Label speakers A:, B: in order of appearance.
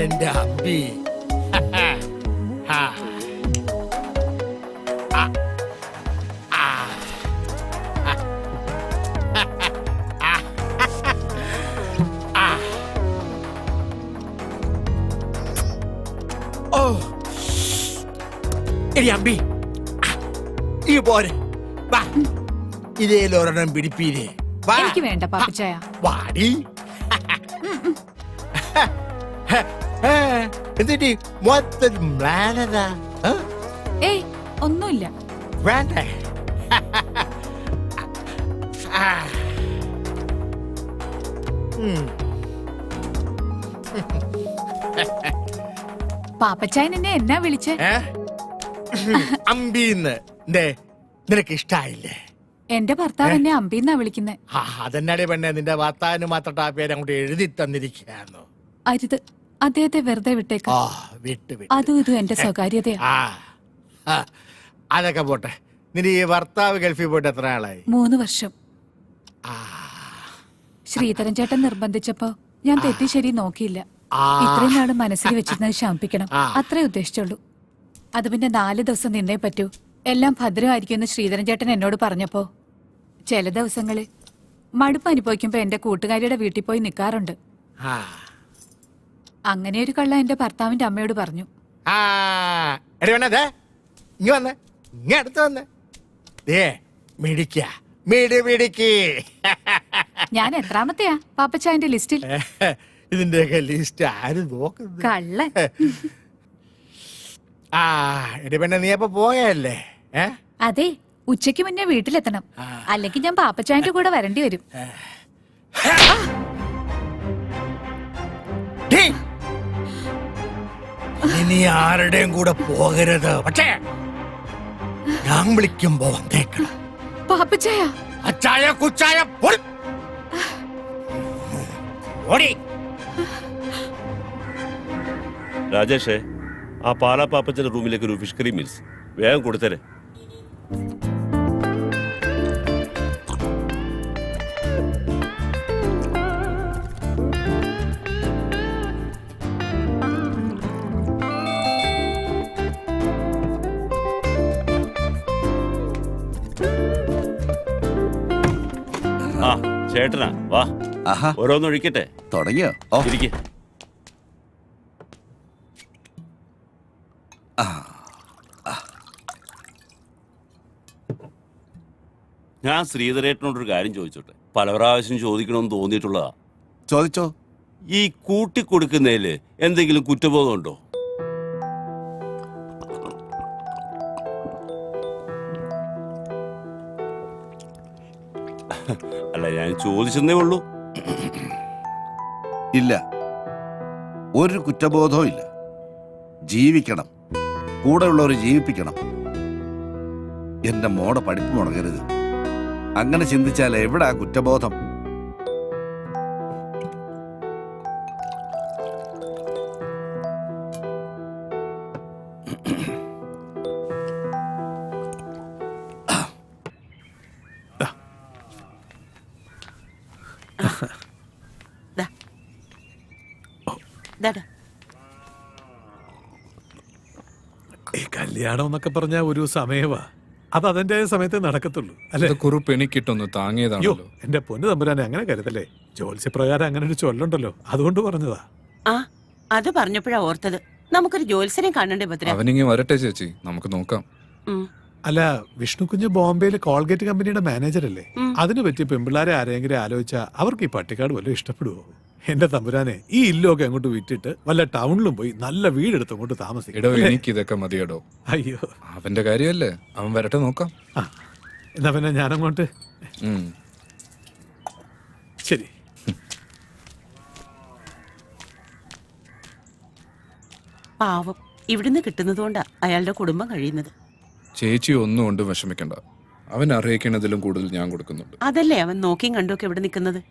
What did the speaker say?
A: എന്റെ അമ്പി. ആ. ആ. ആ. ആ. ഓ എടി അമ്പി, ഈ പോരെ, വാ ഇതേലൊരെണ്ണം പിടിപ്പീരേ.
B: എനിക്ക് വേണ്ട പാപ്പച്ചായ.
A: വാടി. എന്നിട്ട് മൊത്തം മ്ലാനതാ.
B: ഏയ് ഒന്നുമില്ല.
A: വേണ്ടേ?
B: പാപ്പച്ചായൻ എന്നെ എന്നാ വിളിച്ചേ?
A: അമ്പീന്ന്. നിനക്ക് ഇഷ്ടായില്ലേ?
B: എന്റെ ഭർത്താവ് എന്നെ അമ്പീന്നാ വിളിക്കുന്നേ.
A: അതെന്നാടി പെണ്ണെ, നിന്റെ ഭർത്താവിന് മാത്രം ആ പേര് അങ്ങോട്ട് എഴുതി തന്നിരിക്കുകയായിരുന്നു.
B: അരുത്, അദ്ദേഹത്തെ വെറുതെ വിട്ടേക്കാം. അതും ഇതും എന്റെ സ്വകാര്യതയാ.
A: അതൊക്കെ പോട്ടെ. നിന്റെ ഈ ഭർത്താവ് ഗൾഫിൽ പോയിട്ട് എത്ര ആളായി?
B: 3 വർഷം. ശ്രീധരൻ ചേട്ടൻ നിർബന്ധിച്ചപ്പോ ഞാൻ തെറ്റി ശരി നോക്കിയില്ല. ഇത്രയും നാള് മനസ്സിൽ വെച്ചിരുന്നത് ശമിപ്പിക്കണം, അത്രേ ഉദ്ദേശിച്ചുള്ളൂ. അത് പിന്നെ 4 ദിവസം നിന്നേ പറ്റൂ. എല്ലാം ഭദ്രമായിരിക്കുമെന്ന് ശ്രീധരൻ ചേട്ടൻ എന്നോട് പറഞ്ഞപ്പോ ചില ദിവസങ്ങളിൽ മടുപ്പ് അനുഭവിക്കുമ്പോ എന്റെ കൂട്ടുകാരിയുടെ വീട്ടിൽ പോയി നിൽക്കാറുണ്ട്. അങ്ങനെ ഒരു കള്ള എന്റെ ഭർത്താവിന്റെ അമ്മയോട് പറഞ്ഞു. ഞാൻ എത്രാമത്തെയാ പാപ്പച്ചായന്റെ ലിസ്റ്റിൽ?
A: ഇതിന്റെയൊക്കെ ലിസ്റ്റ് ആര് നോക്കുന്നു?
B: കള്ള.
A: നീ അപ്പൊ പോയല്ലേ?
B: അതെ, ഉച്ചയ്ക്ക് മുന്നേ വീട്ടിലെത്തണം, അല്ലെങ്കിൽ ഞാൻ പാപ്പച്ചായന്റെ കൂടെ വരേണ്ടി വരും.
A: ഇനി ആരുടെയും കൂടെ പോകരുത്, പക്ഷേ ഞാൻ വിളിക്കുമ്പോ വന്നേക്കണം.
B: പാപ്പച്ചായ,
A: അച്ചായ കുച്ചായ ഓടി.
C: രാജേഷേ, ആ പാലാ പാപ്പച്ചന്റെ റൂമിലേക്ക് ഒരു ഫിഷ് കറി മീൽസ് വേഗം കൊടുത്തരെ. ആ ചേട്ടനാ, വാ ഓരോന്നൊഴിക്കട്ടെ.
D: തുടങ്ങിയോ?
C: ഇരിക്കെ. ഞാൻ ശ്രീധരേട്ടനോടൊരു കാര്യം ചോദിച്ചോട്ടെ? പല പ്രാവശ്യം ചോദിക്കണമെന്ന് തോന്നിയിട്ടുള്ളതാ.
D: ചോദിച്ചോ.
C: ഈ കൂട്ടിക്കൊടുക്കുന്നതില് എന്തെങ്കിലും കുറ്റബോധമുണ്ടോ? അല്ല, ഞാൻ ചോദിച്ചെന്നേ ഉള്ളൂ.
D: ഇല്ല, ഒരു കുറ്റബോധവും ഇല്ല. ജീവിക്കണം, കൂടെ ഉള്ളവരെ ജീവിപ്പിക്കണം. എന്റെ മോടെ പഠിപ്പ് മുടങ്ങരുത്. അങ്ങനെ ചിന്തിച്ചാൽ എവിടാ കുറ്റബോധം?
E: ഈ കല്യാണം എന്നൊക്കെ പറഞ്ഞ ഒരു സമയവാ, അത് അതിന്റെ സമയത്ത് നടക്കത്തുള്ളൂ അല്ലെ?
F: കുറിപ്പ് എനിക്കിട്ടൊന്ന് താങ്ങിയതാണല്ലോ.
E: എന്റെ പൊന്നു തമ്പുരാനെ, അങ്ങനെ കരുതല്ലേ. ജ്യോത്സ്യപ്രകാരം അങ്ങനെ ഒരു ചൊല്ലുണ്ടല്ലോ, അതുകൊണ്ട് പറഞ്ഞതാ.
G: ആ, അത് പറഞ്ഞപ്പോഴാ ഓർത്തത്, നമുക്കൊരു ജ്യോത്സ്യനെ കാണണ്ടേ ഭദ്ര?
F: അവനിങ്ങി വരട്ടെ ചേച്ചി, നമുക്ക് നോക്കാം.
E: അല്ല, വിഷ്ണു കുഞ്ഞ് ബോംബെയിലെ കോൾഗേറ്റ് കമ്പനിയുടെ മാനേജർ അല്ലേ? അതിന് പറ്റിയ പെമ്പിള്ളാരെ ആരെങ്കിലും ആലോചിച്ചാ അവർക്ക് ഈ പട്ടിക്കാട് വല്ലതും ഇഷ്ടപ്പെടുവോ? എന്റെ തമ്പുരാനെ, ഈ ഇല്ലൊക്കെ അങ്ങോട്ട് വിറ്റിട്ട് വല്ല ടൗണിലും പോയി നല്ല വീടെടുത്ത് അങ്ങോട്ട് താമസിക്കും.
F: എടോ, എനിക്ക് ഇതൊക്കെ മതിയടോ.
E: അയ്യോ,
F: അവന്റെ കാര്യമല്ലേ, അവൻ വരട്ടെ, നോക്കാം.
E: എന്നാ പിന്നെ ഞാനങ്ങോട്ട്. ശരി.
G: പാവം, ഇവിടുന്ന് കിട്ടുന്നതുകൊണ്ടാ അയാളുടെ കുടുംബം കഴിയുന്നത്.
F: ചേച്ചി ഒന്നും കൊണ്ട് വിഷമിക്കണ്ട, അവൻ അറിയിക്കുന്നതിലും കൂടുതൽ ഞാൻ കൊടുക്കുന്നുണ്ട്.
G: അതല്ലേ അവൻ നോക്കിയും കണ്ടുമൊക്കെ ഇവിടെ നിൽക്കുന്നത്.